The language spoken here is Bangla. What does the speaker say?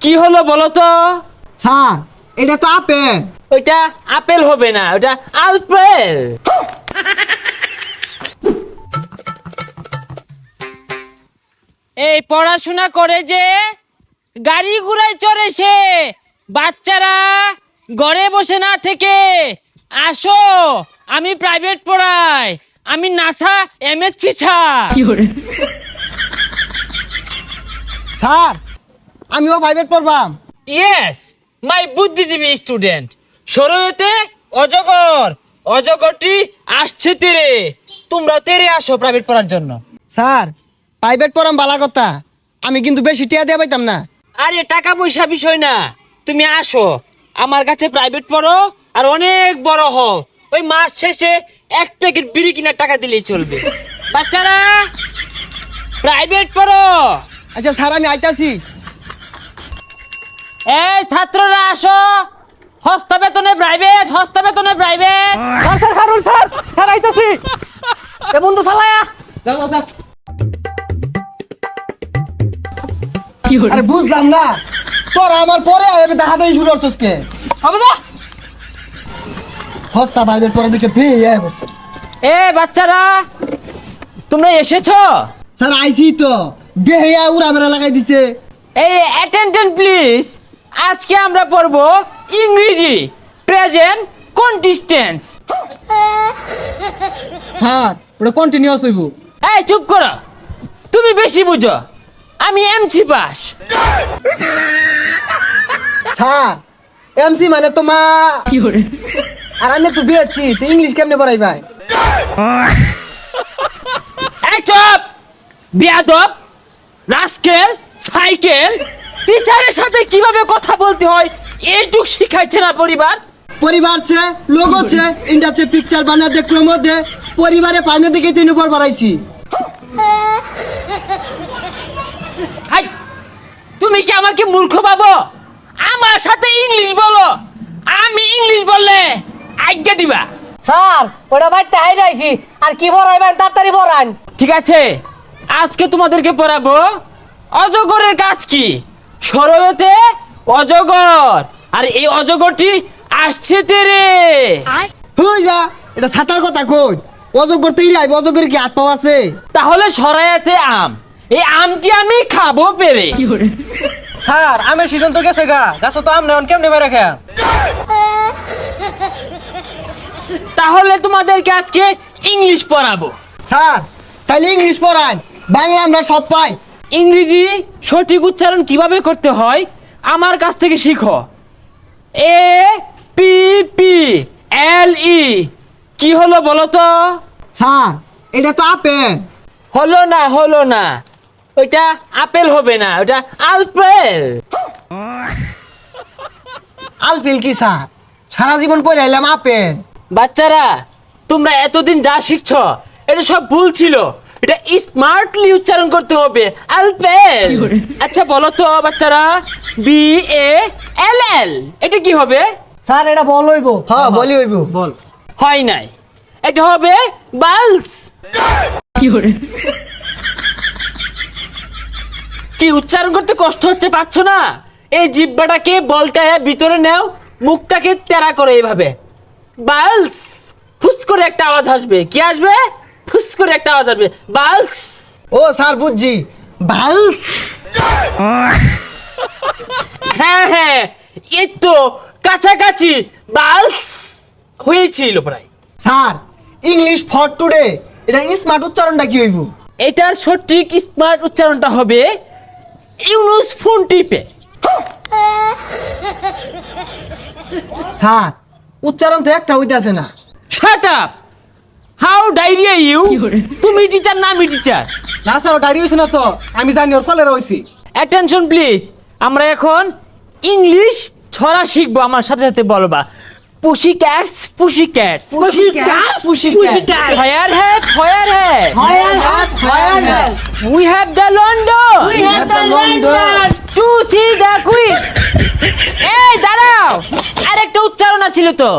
কি হলো বলো তো? স্যার এটা তো আপেল। ওইটা আপেল হবে না, ওটা আলপেল। এই পড়াশোনা করে যে গাড়ি ঘোড়ায় চড়ে সে, বাচ্চারা ঘরে বসে না থেকে আসো, আমি প্রাইভেট পড়াই, আমি নাসা এমএসসি স্যার। স্যার আমিও প্রাইভেট পড়বাম। ইয়েস, মাই বুদ্ধিজীবী স্টুডেন্ট। শরীয়তে অজগর, অজগরটি আসছে তেরে, তোমরা তেরে আসো প্রাইভেট পড়ার জন্য। স্যার প্রাইভেট পড়াম বালা কথা, আমি কিন্তু বেশি টিয়া দিয়ে পাইতাম না। আরে টাকা পয়সা বিষয় না, তুমি আসো আমার কাছে প্রাইভেট পড়ো আর অনেক বড় হও, ওই মাস শেষে এক প্যাকেট বিড়ি কিনার টাকা দিলেই চলবে। বাচ্চারা প্রাইভেট পড়ো। আচ্ছা স্যার আমি আইতাছি। এই ছাত্ররা আসো, হস্তা বেতনে প্রাইভেট, হস্তা বেতনে private. Sir Harun sir, sir আইতাছি। এ বন্ধু চালায়া। যাও যাও। আরে বুঝলাম না, তোরা আমার পরে আমি দেখাতেই শুরু করছিস কে? হবে যা হস্তা প্রাইভেট পড়া দিকে ফ্রি বসে। এ বাচ্চারা তোমরা এসেছো? স্যার আইছি তো, বেহিয়া উড়া মেরা লাগাই দিছে। এই অ্যাটেনশন প্লিজ, আজকে আমরা পড়বো ইংরেজি প্রেজেন্ট কন্টিস্টেন্স। স্যার ওটা কন্টিনিউয়াস হইব। এই চুপ করো, তুমি বেশি বুঝো, আমি এমসি পাস। স্যার এমসি মানে তো মা, আর আমি তো বিয়েছি তো ইংলিশ কেমনে পড়াই ভাই? এই চুপ বিয়াদব, রাস্কেল, সাইকেল, টিচারের সাথে কিভাবে কথা বলতে হয় এইটুক শিখাইছে না পরিবার? পরিবার ছে লোক আছে ইন্ডাস্ট্রি পিকচার বানা দে ক্রম দে, পরিবারে পাইনে দিকে তিন উপর বাড়াইছি। হাই, তুমি কি আমাকে মূর্খ ভাবো? আমার সাথে ইংলিশ বলো, আমি ইংলিশ বললে আজ্ঞা দিবা? স্যার ওটা বাইতে হাইরাইছি, আর কি পড়াইবেন তাড়াতাড়ি পড়ান। ঠিক আছে, আজকে তোমাদেরকে পড়াবো অজগরের কাজ কি। শরয়তে অজগর, আর এই অজগরটি আসছে তেরে। হই যা, এটা ছাতার কথা কই, অজগর তৈরি আইব, অজগর কি হাত পাও আছে? তাহলে শরায়াতে আম, এই আমটি আমি খাবো পেরে। স্যার আমের সিজন তো গেছে গা, গাছ তো আম নেন কেমনে বেড়ে খেয়া। তাহলে তোমাদেরকে আজকে ইংলিশ পড়াবো। স্যার তাইলে ইংলিশ পড়ান, বাংলা আমরা সব পাই। ইংরেজি সঠিক উচ্চারণ কিভাবে করতে হয় আমার কাছ থেকে শিখো। এ পি পি এল ই, কি হলো বলো তো? স্যার এটা তো আপেল। হলো না, হলো না, ওইটা আপেল হবে না, ওটা আলপেল। আলফিল কি স্যার? সারা জীবন পড়ে আইলাম আপেল। বাচ্চারা তোমরা এতদিন যা শিখছো এটা সব ভুল ছিল, এটা স্মার্টলি উচ্চারণ করতে হবে, আলপেল। আচ্ছা বলো তো বাচ্চারা, বি এ এল এল এটা কি হবে? স্যার এটা বল হইব। হ্যাঁ বলি হইব। বল হয় নাই, এটা হবে বালস। কি উচ্চারণ করতে কষ্ট হচ্ছে, পাচ্ছ না? এই জিহ্বাটাকে বলটায় ভিতরে নাও, মুখটাকে তেরা করে এইভাবে, বালস। ফুস করে একটা আওয়াজ আসবে, কি আসবে? ফুস করে একটা আওয়াজ আসবে, বালস। ও স্যার বুঝছি, ভাল। হ্যাঁ হ্যাঁ, এই তো কাছাকাছি, বালস হয়েছিল প্রায়। স্যার ইংলিশ ফর টুডে, এটা স্মার্ট উচ্চারণটা কি হইব? এটার সঠিক স্মার্ট উচ্চারণটা হবে ইউনুস ফোন টিপে। স্যার উচ্চারণ তো একটা হইতাছে না। Shut up, how diarrhoea you? তুমি টিচার না আমি টিচার? না স্যার ডায়রি হইছে না তো, আমি জানি ওর কলেরা হইছি। অ্যাটেনশন প্লিজ, আমরা এখন ইংলিশ ছড়া শিখবো, আমার সাথে সাথে বলবা। Pussy cats, pussy cats, Pussycats, pussycats. Fire hat, fire hat, Fire hat, fire hat. We have the London, We have the London. To see the queen. এই দাঁড়াও, আরেকটা উচ্চারণ ছিল তো।